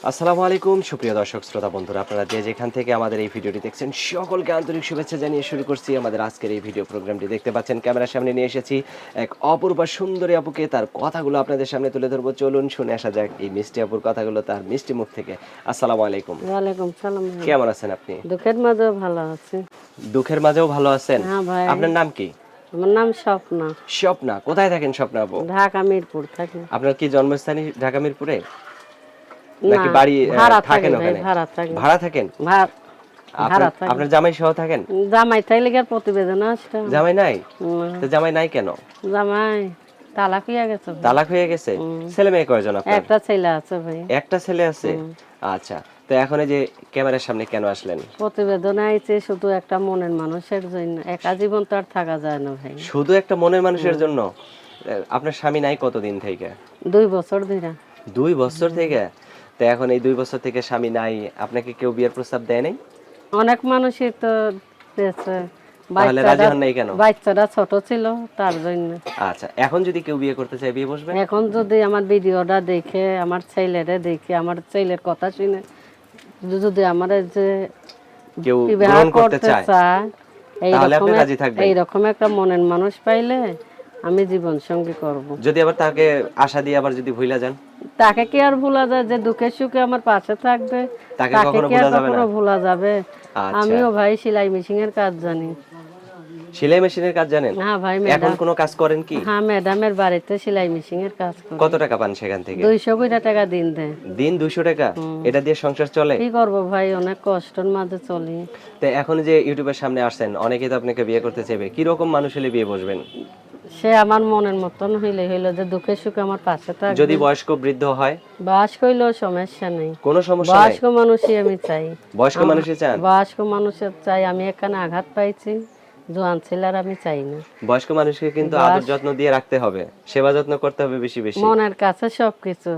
আসসালামু আলাইকুম সুপ্রিয় দর্শক শ্রোতা বন্ধুরা, আপনারা যে যেখান থেকে আমাদের এই ভিডিওটি দেখছেন সকলকে আন্তরিক শুভেচ্ছা জানিয়ে শুরু করছি আমাদের আজকের এই ভিডিও প্রোগ্রামটি। দেখতে পাচ্ছেন ক্যামেরার সামনে নিয়ে এসেছি এক অপূর্বা সুন্দরী আপুকে, তার কথাগুলো আপনাদের সামনে তুলে ধরবো। চলুন শুনে আসা যাক এই মিষ্টি আপুর কথাগুলো তার মিষ্টি মুখ থেকে। আসসালামু আলাইকুম। ওয়ালাইকুম সালাম ভাই। কেমন আছেন আপনি? দুঃখের মাঝেও ভালো আছি। দুঃখের মাঝেও ভালো আছেন? হ্যাঁ ভাই, আপনার নাম কি? আমার নাম স্বপ্না। স্বপ্না। কোথায় থাকেন স্বপ্না আপু? ঢাকা মিরপুর থাকি। আপনার কি জন্মস্থানই ঢাকা মিরপুরে, না, নাকি বাড়ি ভাড়া থাকি থাকেন ভাই, ওখানে? ভাড়া থাকি। ভাড়া থাকেন? ভাড়া আপনার থাকি। আপনার জামাই সহ থাকেন? জামাই থাইলে কি আর প্রতিবেদন আসছে? জামাই নাই? না, তো জামাই নাই কেন? জামাই তালাক হইয়া গেছে ভাই। তালাক হয়ে গেছে? ছেলে মেয়ে কয়জন আপনার? একটা ছেলে আছে ভাই। একটা ছেলে আছে? আচ্ছা, তো এখন এই যে ক্যামেরার সামনে কেন আসলেন? প্রতিবেদন আইছে শুধু একটা মনের মানুষের জন্য। একা জীবন তো আর থাকা যায় না ভাই। শুধু একটা মনের মানুষের জন্য? আপনার স্বামী নাই কতদিন থেকে? 2 বছর ধরে। 2 বছর থেকে? তো এখন এই 2 বছর থেকে স্বামী নাই, আপনাকে কেউ বিয়ের প্রস্তাব দেয় নাই? অনেক মানুষই তো দিয়েছে। তাহলে রাজি হন নাই কেন? বাচ্চাটা ছোট ছিল তার জন্য। আচ্ছা, এখন যদি কেউ বিয়ে করতে চায় বিয়ে বসবেন? এখন যদি আমার ভিডিওটা দেখে, আমার ছেলেরে দেখে, আমার ছেলের কথা শুনে যদি আমার যে কেউ বিবাহ গ্রহণ করতে করতে চায় চায়, তাহলে আপনি রাজি থাকবেন? এইরকম একটা মনের মানুষ পাইলে আমি জীবন সঙ্গী করব। যদি আবার তাকে আশা দিয়ে আবার যদি ভুলা যান? তাকে কি আর ভোলা যায়? যে দুঃখে সুখে আমার পাশে থাকবে তাকে তাকে কখনো কি আর ভোলা যাবে না? কখনো ভোলা যাবে? আচ্ছা, আমিও ভাই সেলাই মেশিনের কাজ জানি। সেলাই মেশিনের কাজ জানেন? হ্যাঁ ভাই, এখন ম্যাডাম। কোনো কাজ করেন কি? হ্যাঁ, ম্যাডামের বাড়িতে সেলাই মেশিনের কাজ করি। কত টাকা পান সেখান থেকে? 200 কইরা টাকা দিন দেয়। দিন 200 টাকা? এটা দিয়ে সংসার চলে? কি করবো ভাই, অনেক কষ্টের মাঝে চলি। তো এখন যে ইউটিউবের সামনে আসছেন, অনেকেই তো আপনাকে বিয়ে করতে চাইবে। কি রকম মানুষ হলে বিয়ে বসবেন? সে আমার মনের মতন হইলে হইলো, যে দুঃখে সুখে আমার পাশে থাকবে। যদি বয়স্ক বৃদ্ধ হয়? বয়স্ক হইলেও সমস্যা নেই। কোনো সমস্যা নাই? বয়স্ক মানুষই আমি চাই। বয়স্ক মানুষই চান? বয়স্ক মানুষের চাই। আমি এখানে আঘাত পাইছি, জোয়ান ছেলের আমি চাই না। বয়স্ক মানুষকে কিন্তু আদর যত্ন দিয়ে রাখতে হবে, সেবা যত্ন করতে হবে বেশি বেশি। মনের কাছে সবকিছু।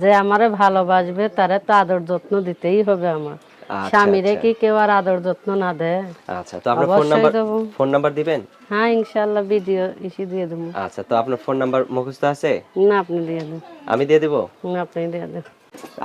যে আমারে ভালোবাসবে তারে তো আদর যত্ন দিতেই হবে আমার। আচ্ছা, স্বামীরে আচ্ছা। কি কেউ আর আদর যত্ন না দেয়? আচ্ছা, তো আপনার অবশ্যই দেবো। ফোন নাম্বার দিবেন? হ্যাঁ, ইনশাল্লাহ ভিডিও এসে দিয়ে দেবো। আচ্ছা, তো আপনার ফোন নাম্বার মুখস্থ আছে? না, আপনি দিয়ে দেন। আমি দিয়ে দিব? না, আপনি দিয়ে দেন।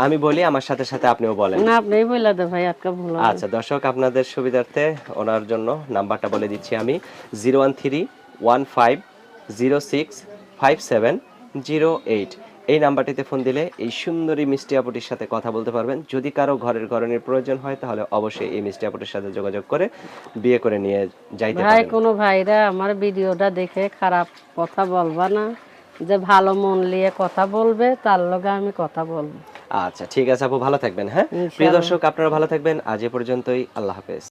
আমি বলি, আমার সাথে সাথে আপনিও বলেন। না, আপনিই বলে দেন ভাই, আজকে ভুল হবে। আচ্ছা দর্শক, আপনাদের সুবিধার্থে ওনার জন্য নাম্বারটা বলে দিচ্ছি আমি। 01315065708। এই নাম্বারটিতে ফোন দিলে এই সুন্দরী মিষ্টি আপুটির সাথে কথা বলতে পারবেন। যদি কারো ঘরের ঘরণীর প্রয়োজন হয় তাহলে অবশ্যই এই মিষ্টি আপুটির সাথে যোগাযোগ করে বিয়ে করে নিয়ে যাইতে ভাই, পারেন। কোনো ভাইরা আমার ভিডিওটা দেখে খারাপ কথা বলবা না। যে ভালো মন নিয়ে কথা বলবে তার লগে আমি কথা বলবো। আচ্ছা ঠিক আছে আপু, ভালো থাকবেন। হ্যাঁ প্রিয় ইনশাআল্লাহ। দর্শক, আপনারা ভালো থাকবেন। আজ এ পর্যন্তই। আল্লাহ হাফেজ।